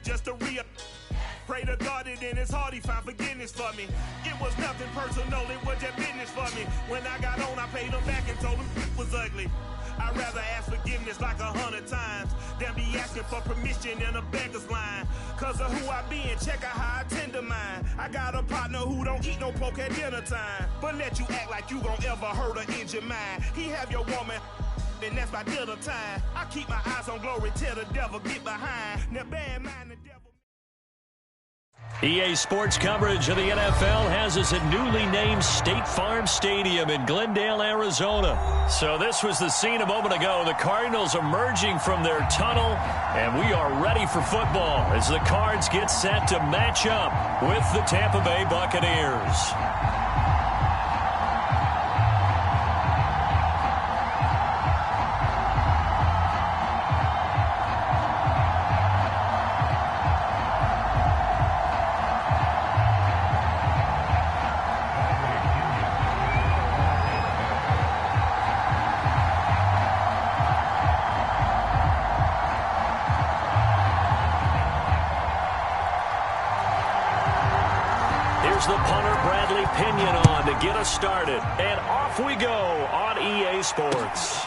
just a Pray to God that in his heart he found forgiveness for me. It was nothing personal, it was just business for me. When I got on, I paid him back and told him it was ugly. I'd rather ask forgiveness like 100 times than be asking for permission in a beggar's line. Cause of who I be and check out how I tend to mine. I got a partner who don't eat no pork at dinner time, but let you act like you gon' ever hurt or injure mine. He have your woman, and that's by dinner time. I keep my eyes on glory till the devil get behind. Now bear in mind the devil. EA Sports coverage of the NFL has us at newly named State Farm Stadium in Glendale, Arizona. So this was the scene a moment ago. The Cardinals emerging from their tunnel, and we are ready for football as the Cards get set to match up with the Tampa Bay Buccaneers. The punter, Bradley Pinion, on to get us started. And off we go on EA Sports.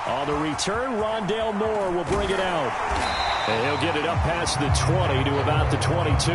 On the return, Rondale Moore will bring it out. And he'll get it up past the 20 to about the 22.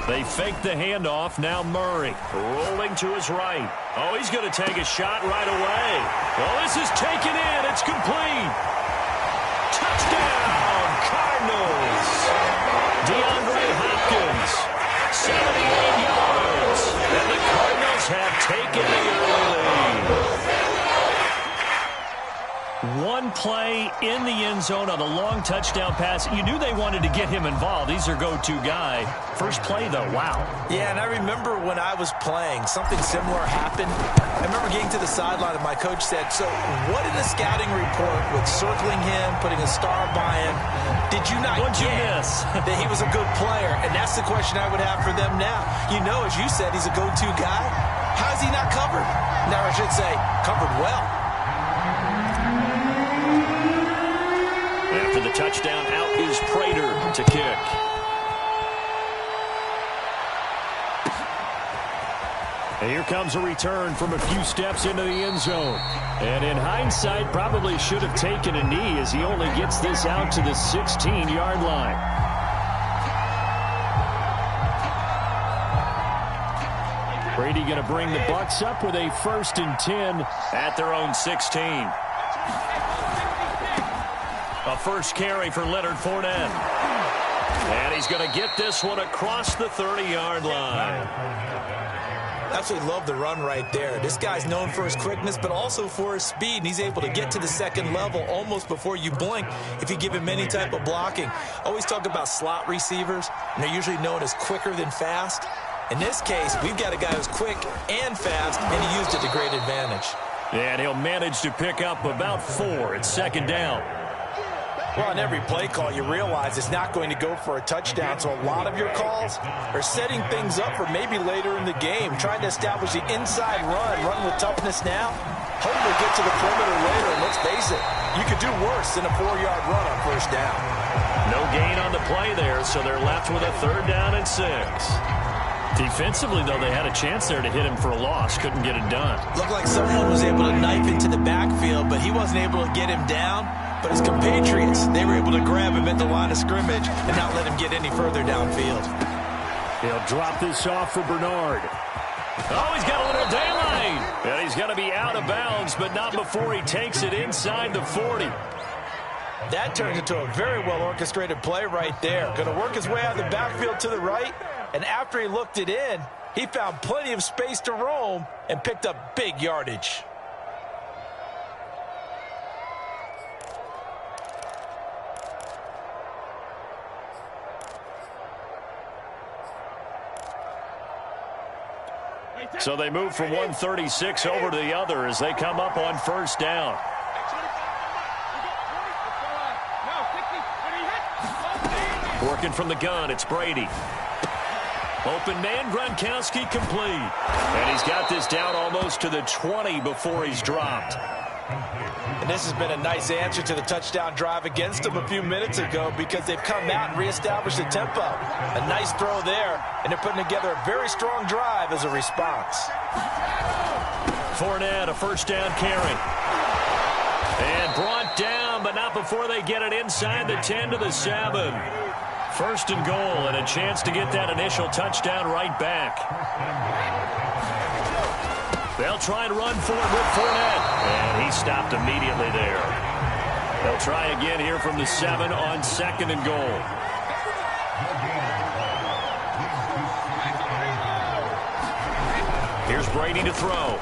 They fake the handoff. Now Murray rolling to his right. Oh, he's going to take a shot right away. Well, this is taken in. It's complete. Touchdown, Cardinals. DeAndre Hopkins, 78 yards. And the Cardinals have taken the early lead. One play in the end zone on the long touchdown pass. You knew they wanted to get him involved. He's their go-to guy. First play, though, wow. Yeah, and I remember when I was playing, something similar happened. I remember getting to the sideline, and my coach said, so what in the scouting report with circling him, putting a star by him, did you not What'd you miss? that he was a good player? And that's the question I would have for them now. You know, as you said, he's a go-to guy. How is he not covered? Now, I should say, covered well. After the touchdown, out is Prater to kick. And here comes a return from a few steps into the end zone. And in hindsight, probably should have taken a knee as he only gets this out to the 16-yard line. Brady going to bring the Bucs up with a 1st and 10 at their own 16. A first carry for Leonard Fournette. And he's going to get this one across the 30-yard line. Absolutely love the run right there. This guy's known for his quickness, but also for his speed, and he's able to get to the second level almost before you blink if you give him any type of blocking. Always talk about slot receivers, and they're usually known as quicker than fast. In this case, we've got a guy who's quick and fast, and he used it to great advantage. And he'll manage to pick up about 4 at second down. Well, on every play call, you realize it's not going to go for a touchdown, so a lot of your calls are setting things up for maybe later in the game, trying to establish the inside run with toughness now, hoping to get to the perimeter later, and let's face it, you could do worse than a 4-yard run on first down. No gain on the play there, so they're left with a 3rd down and 6. Defensively, though, they had a chance there to hit him for a loss. Couldn't get it done. Looked like someone was able to knife into the backfield, but he wasn't able to get him down. But his compatriots, they were able to grab him at the line of scrimmage and not let him get any further downfield. He'll drop this off for Bernard. Oh, he's got a little daylight. And he's going to be out of bounds, but not before he takes it inside the 40. That turns into a very well-orchestrated play right there. Going to work his way out of the backfield to the right, and after he looked it in, he found plenty of space to roam and picked up big yardage. So they move from 136 over to the other as they come up on first down. Working from the gun, it's Brady. Open man, Gronkowski complete. And he's got this down almost to the 20 before he's dropped. And this has been a nice answer to the touchdown drive against them a few minutes ago because they've come out and reestablished the tempo. A nice throw there, and they're putting together a very strong drive as a response. Fournette, a first down carry. And brought down, but not before they get it inside the 10 to the 7. First and goal, and a chance to get that initial touchdown right back. They'll try and run for it with Fournette. And he stopped immediately there. They'll try again here from the 7 on second and goal. Here's Brady to throw.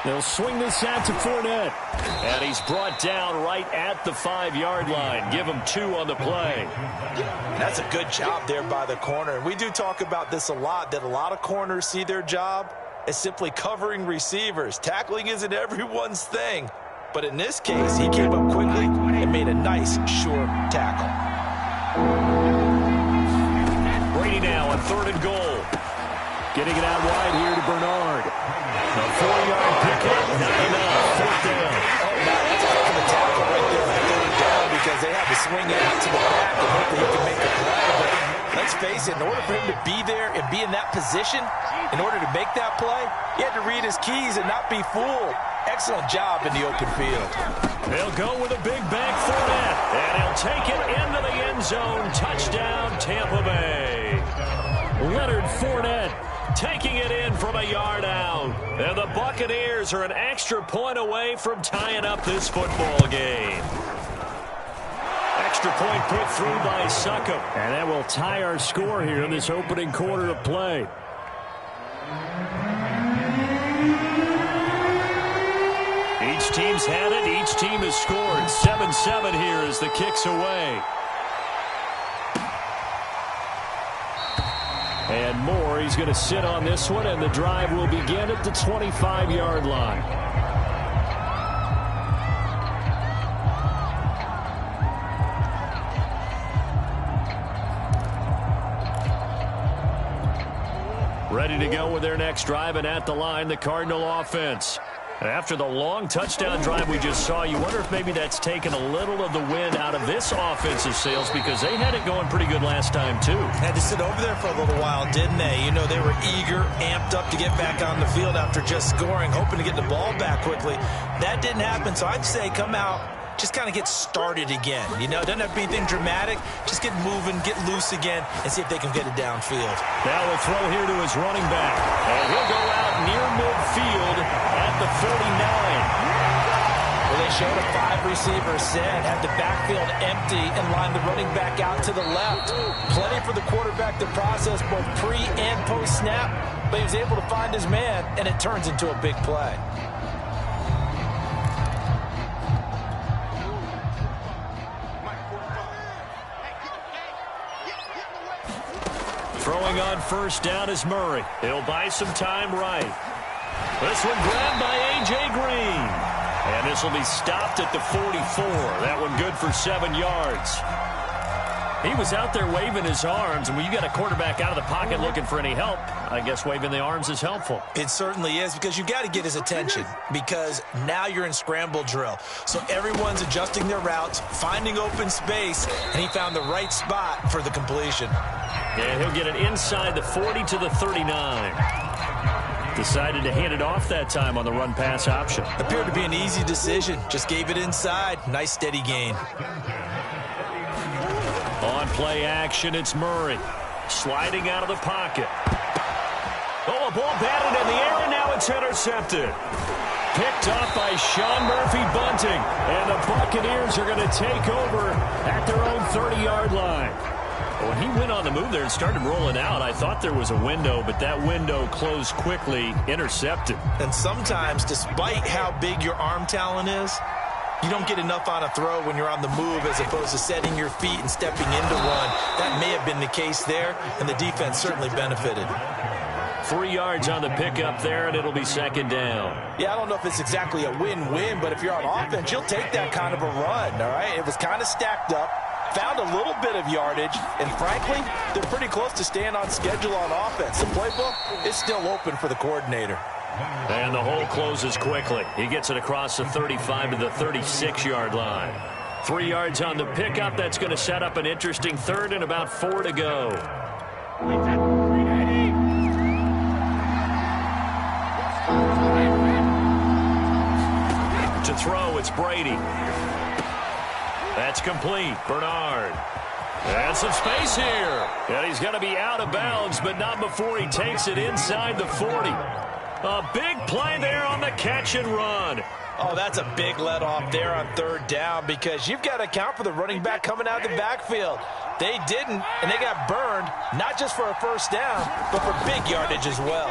They'll swing this out to Fournette. And he's brought down right at the 5-yard line. Give him 2 on the play. That's a good job there by the corner. And we do talk about this a lot, that a lot of corners see their job as simply covering receivers. Tackling isn't everyone's thing. But in this case, he came up quickly and made a nice, sure tackle. Brady now on third and goal. Getting it out wide here to Bernard. A 4-yard pickup, not enough. Fourth down. Oh, my, that's a heck of a tackle right there on third down because they had to swing it out to the back and hope that he can make a play. But let's face it, in order for him to be there and be in that position, in order to make that play, he had to read his keys and not be fooled. Excellent job in the open field. They'll go with a big bang Fournette, and he'll take it into the end zone. Touchdown, Tampa Bay. Leonard Fournette taking it in from a yard out. And the Buccaneers are an extra point away from tying up this football game. Extra point put through by Succop. And that will tie our score here in this opening quarter of play. Each team's had it. Each team has scored. 7-7 here as the kick's away. And Moore, he's going to sit on this one, and the drive will begin at the 25-yard line. Ready to go with their next drive, and at the line, the Cardinal offense. After the long touchdown drive we just saw, you wonder if maybe that's taken a little of the wind out of this offensive sails because they had it going pretty good last time, too. Had to sit over there for a little while, didn't they? You know, they were eager, amped up to get back on the field after just scoring, hoping to get the ball back quickly. That didn't happen, so I'd say come out, just kind of get started again. You know, doesn't have to be anything dramatic. Just get moving, get loose again, and see if they can get it downfield. Now we'll throw here to his running back. And he'll go out near midfield at the 49. Well, they showed a 5-receiver set, had the backfield empty, and lined the running back out to the left. Plenty for the quarterback to process both pre- and post-snap, but he was able to find his man, and it turns into a big play. Throwing on first down is Murray. He'll buy some time right. This one grabbed by A.J. Green. And this will be stopped at the 44. That one good for 7 yards. He was out there waving his arms, and when you got a quarterback out of the pocket looking for any help, I guess waving the arms is helpful. It certainly is, because you got to get his attention, because now you're in scramble drill. So everyone's adjusting their routes, finding open space, and he found the right spot for the completion. And he'll get it inside the 40 to the 39. Decided to hand it off that time on the run-pass option. Appeared to be an easy decision. Just gave it inside. Nice steady gain. On play action, it's Murray. Sliding out of the pocket. Oh, a ball batted in the air, and now it's intercepted. Picked off by Sean Murphy-Bunting. And the Buccaneers are going to take over at their own 30-yard line. When he went on the move there and started rolling out, I thought there was a window, but that window closed quickly, intercepted. And sometimes, despite how big your arm talent is, you don't get enough on a throw when you're on the move as opposed to setting your feet and stepping into one. That may have been the case there, and the defense certainly benefited. 3 yards on the pickup there, and it'll be second down. Yeah, I don't know if it's exactly a win-win, but if you're on offense, you'll take that kind of a run, all right? It was kind of stacked up, found a little bit of yardage, and frankly, they're pretty close to staying on schedule on offense. The playbook is still open for the coordinator. And the hole closes quickly. He gets it across the 35 to the 36-yard line. 3 yards on the pickup. That's going to set up an interesting third and about 4 to go. To throw, it's Brady. That's complete. Bernard. And some space here. And he's going to be out of bounds, but not before he takes it inside the 40. A big play there on the catch and run. Oh, that's a big let off there on third down because you've got to account for the running back coming out of the backfield. They didn't, and they got burned, not just for a first down, but for big yardage as well.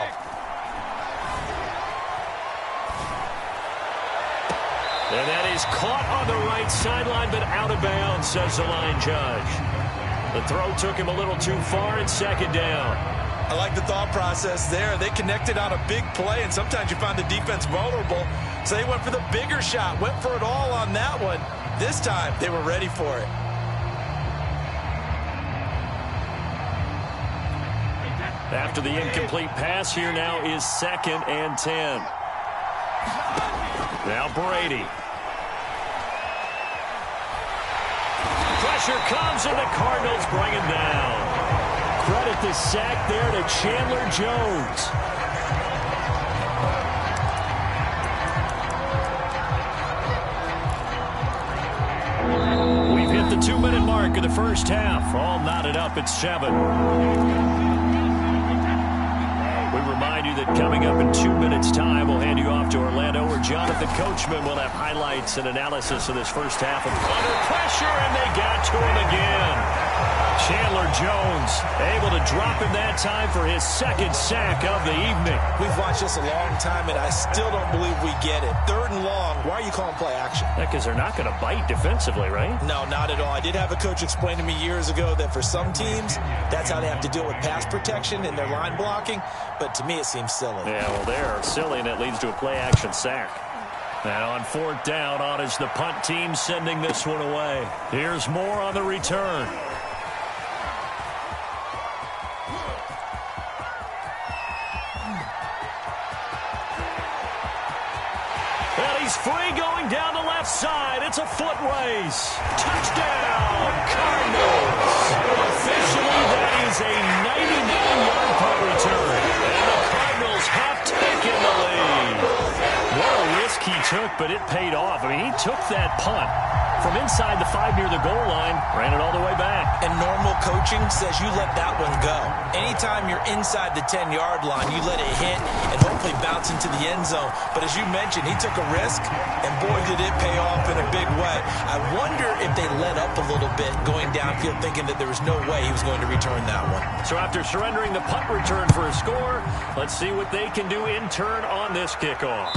And that is caught on the right sideline, but out of bounds, says the line judge. The throw took him a little too far in second down. I like the thought process there. They connected on a big play, and sometimes you find the defense vulnerable. So they went for the bigger shot, went for it all on that one. This time, they were ready for it. After the incomplete pass, here now is 2nd and 10. Now Brady. Pressure comes, and the Cardinals bring him down. Credit the sack there to Chandler Jones. We've hit the 2-minute mark of the first half. All knotted up at 7. We remind you that coming up in 2 minutes' time, we'll hand you off to Orlando, where Jonathan Coachman will have highlights and analysis of this first half. Under pressure, and they got to him again. Chandler Jones able to drop him that time for his 2nd sack of the evening. We've watched this a long time, and I still don't believe we get it. 3rd and long. Why are you calling play action? Because they're not going to bite defensively, right? No, not at all. I did have a coach explain to me years ago that for some teams, that's how they have to deal with pass protection and their line blocking. But to me, it seems silly. Yeah, well, they're silly, and it leads to a play-action sack. And on 4th down, on is the punt team sending this one away. Here's more on the return. He's free going down the left side. It's a foot race. Touchdown, Cardinals. Officially, that is a 99-yard punt return. And the Cardinals have taken the lead. What a risk he took, but it paid off. I mean, he took that punt from inside the 5 near the goal line, ran it all the way back. And normal coaching says you let that one go. Anytime you're inside the 10-yard line, you let it hit and hopefully bounce into the end zone. But as you mentioned, he took a risk, and boy, did it pay off in a big way. I wonder if they let up a little bit going downfield, thinking that there was no way he was going to return that one. So after surrendering the punt return for a score, let's see what they can do in turn on this kickoff.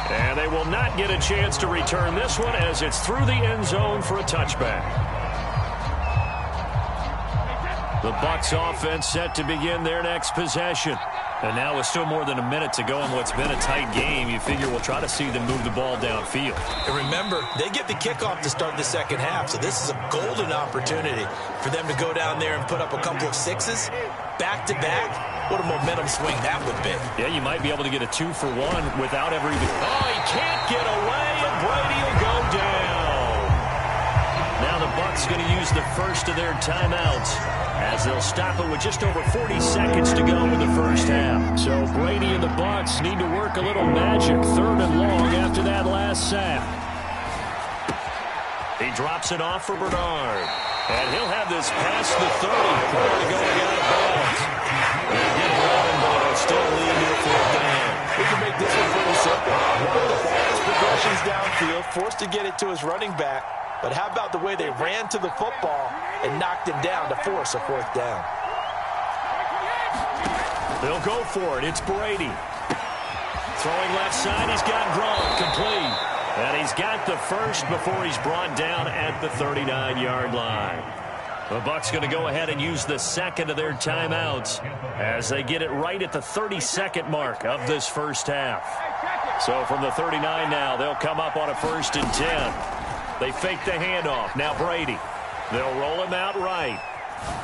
And they will not get a chance to return this one as it's through the end zone for a touchback. The Bucs offense set to begin their next possession. And now with still more than a minute to go in what's been a tight game, you figure we'll try to see them move the ball downfield. And remember, they get the kickoff to start the second half, so this is a golden opportunity for them to go down there and put up a couple of sixes back-to-back. What a momentum swing that would be. Yeah, you might be able to get a 2-for-1 without ever even... Oh, he can't get away, and Brady will go down. Now the Bucs going to use the first of their timeouts as they'll stop it with just over 40 seconds to go in the first half. So Brady and the Bucs need to work a little magic. 3rd and long after that last sack. He drops it off for Bernard. And he'll have this past the 30 prior to going out of bounds. And he did grab him, but it'll still lead to a 4th down. We can make this one pretty simple. One of the fastest progressions downfield, forced to get it to his running back. But how about the way they ran to the football and knocked him down to force a 4th down? They'll go for it. It's Brady. Throwing left side, he's got Gronk complete. And he's got the first before he's brought down at the 39-yard line. The Bucs going to go ahead and use the second of their timeouts as they get it right at the 32nd mark of this first half. So from the 39 now, they'll come up on a 1st and 10. They fake the handoff. Now Brady. They'll roll him out right.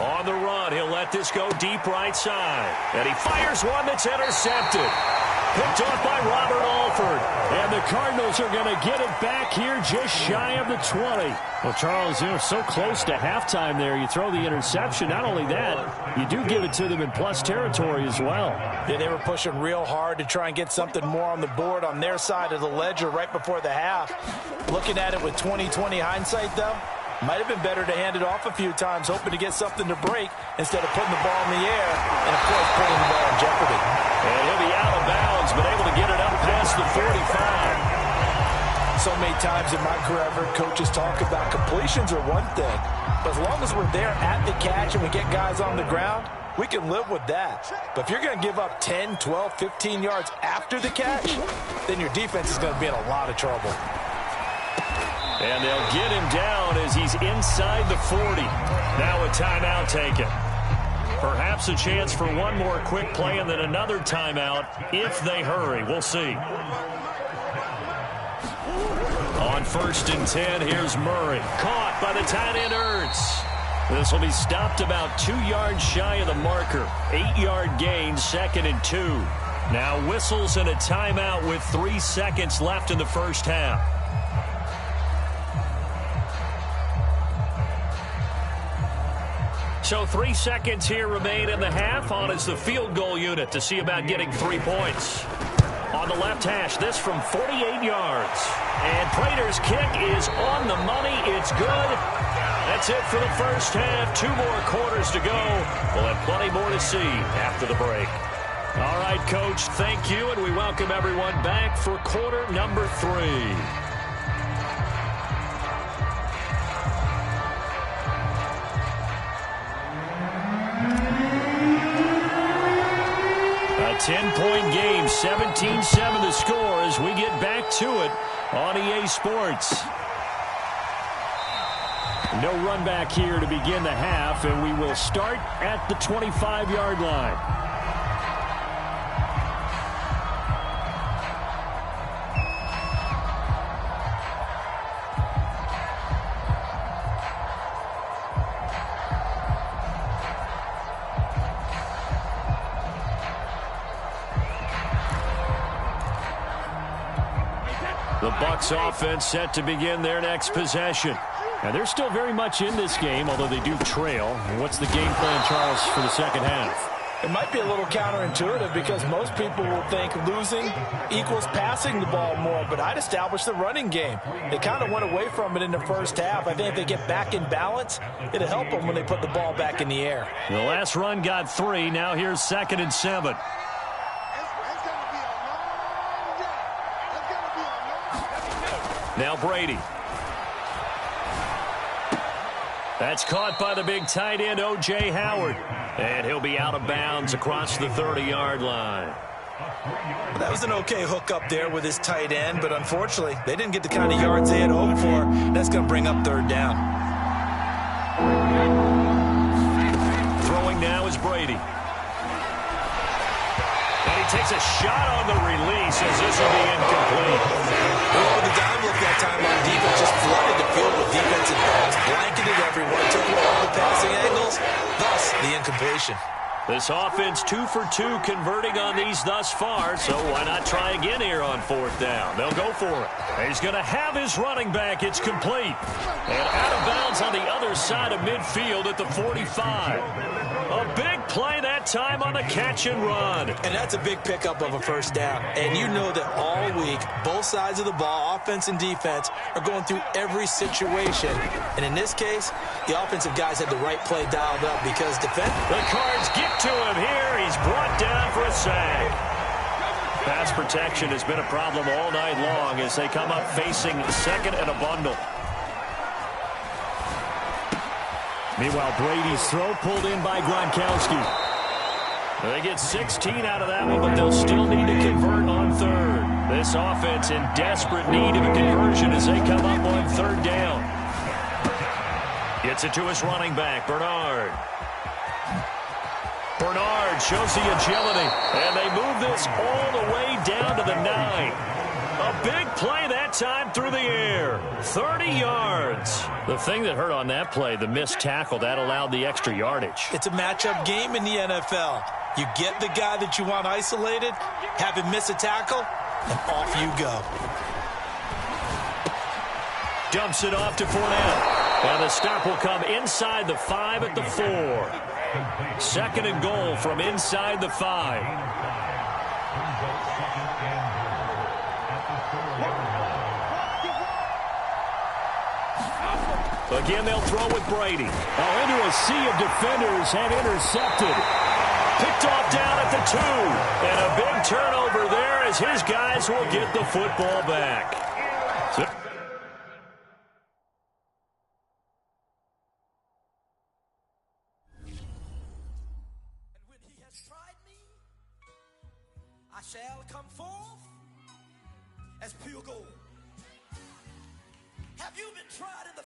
On the run, he'll let this go deep right side. And he fires one that's intercepted. Picked off by Robert Alford. And the Cardinals are going to get it back here just shy of the 20. Well, Charles, so close to halftime there. You throw the interception. Not only that, you do give it to them in plus territory as well. Yeah, they were pushing real hard to try and get something more on the board on their side of the ledger right before the half. Looking at it with 20/20 hindsight, though, might have been better to hand it off a few times, hoping to get something to break instead of putting the ball in the air and, of course, putting the ball in jeopardy. And he'll be out of bounds, but able to get it up past the 45. So many times in my career, I've heard coaches talk about completions are one thing, but as long as we're there at the catch and we get guys on the ground, we can live with that. But if you're going to give up 10, 12, 15 yards after the catch, then your defense is going to be in a lot of trouble. And they'll get him down as he's inside the 40. Now a timeout taken. Perhaps a chance for one more quick play and then another timeout if they hurry. We'll see. On 1st and 10, here's Murray. Caught by the tight end Ertz. This will be stopped about 2 yards shy of the marker. 8-yard gain, 2nd and 2. Now whistles and a timeout with 3 seconds left in the first half. So 3 seconds here remain in the half. On is the field goal unit to see about getting 3 points. On the left hash, this from 48 yards. And Prater's kick is on the money. It's good. That's it for the first half. 2 more quarters to go. We'll have plenty more to see after the break. All right, Coach, thank you, and we welcome everyone back for quarter number 3. A 10-point game, 17-7 the score as we get back to it on EA Sports. No run back here to begin the half, and we will start at the 25-yard line. The Bucs offense set to begin their next possession. Now, they're still very much in this game, although they do trail. And what's the game plan, Charles, for the second half? It might be a little counterintuitive because most people will think losing equals passing the ball more, but I'd establish the running game. They kind of went away from it in the first half. I think if they get back in balance, it'll help them when they put the ball back in the air. The last run got 3. Now here's 2nd and 7. Now Brady. That's caught by the big tight end, O.J. Howard. And he'll be out of bounds across the 30-yard line. That was an okay hook up there with his tight end, but unfortunately, they didn't get the kind of yards they had hoped for. That's going to bring up 3rd down. Throwing now is Brady. And he takes a shot on the release as this will be incomplete. Well, the dime look that time on defense just flooded the field with defensive backs, blanketed everyone, took away all the passing angles, thus the incompletion. This offense 2 for 2 converting on these thus far, so why not try again here on 4th down? They'll go for it. He's going to have his running back. It's complete. And out of bounds on the other side of midfield at the 45. A big play that time on the catch and run. And that's a big pickup of a 1st down. And you know that all week, both sides of the ball, offense and defense, are going through every situation. And in this case, the offensive guys had the right play dialed up because defense. The Cards get to him here. He's brought down for a sack. Pass protection has been a problem all night long as they come up facing 2nd and a bundle. Meanwhile, Brady's throw pulled in by Gronkowski. They get 16 out of that one, but they'll still need to convert on 3rd. This offense in desperate need of a conversion as they come up on 3rd down. Gets it to his running back, Bernard. Bernard shows the agility, and they move this all the way down to the 9. A big play that time through the air. 30 yards. The thing that hurt on that play, the missed tackle, that allowed the extra yardage. It's a matchup game in the NFL. You get the guy that you want isolated, have him miss a tackle, and off you go. Dumps it off to Fournette. And the stop will come inside the 5 at the 4. Second and goal from inside the 5. Again, they'll throw with Brady. Into a sea of defenders and intercepted. Picked off down at the 2. And a big turnover there as his guys will get the football back. Shall come forth as pure gold. Have you been tried in the